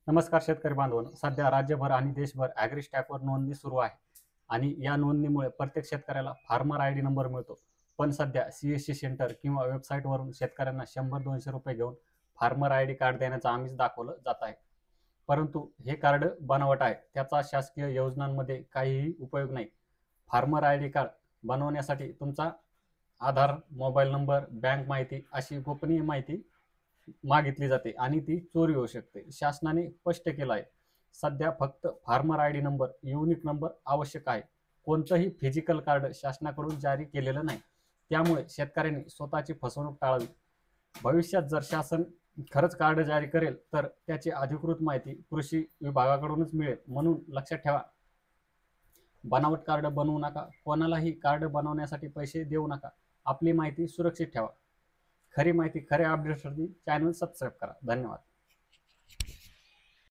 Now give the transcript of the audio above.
नमस्कार शेतकरी बांधवांनो. सध्या राज्यभर आणि देशभर ॲग्रीस्टॅकवर नोंदणी सुरू आहे आणि या नोंदणीमुळे प्रत्येक शेतकऱ्याला फार्मर आय डी नंबर मिळतो. पण सध्या CSC सेंटर किंवा वेबसाईटवरून शेतकऱ्यांना 100-200 रुपये घेऊन फार्मर आय डी कार्ड देण्याचं आमिष दाखवलं जात आहे. परंतु हे कार्ड बनावट आहे. त्याचा शासकीय योजनांमध्ये काहीही उपयोग नाही. फार्मर आय डी कार्ड बनवण्यासाठी तुमचा आधार, मोबाईल नंबर, बँक माहिती अशी गोपनीय माहिती मागितली जाते आणि ती चोरी होऊ शकते. शासनाने स्पष्ट केलं आहे, सध्या फक्त farmer I D number, unique number आवश्यक आहे. कोणतंही फिजिकल कार्ड शासनाकडून जारी केलेलं नाही. त्यामुळे शेतकऱ्यांनी स्वतःची फसवणूक टाळावी. भविष्यात जर शासन खरंच कार्ड जारी करेल तर त्याची अधिकृत माहिती कृषी विभागाकडूनच मिळेल. म्हणून लक्षात ठेवा, बनावट कार्ड बनवू नका, कोणालाही कार्ड बनवण्यासाठी पैसे देऊ नका. आपली माहिती सुरक्षित ठेवा. खरी माहिती खऱ्या अपडेटसाठी चॅनल सबस्क्राईब करा. धन्यवाद.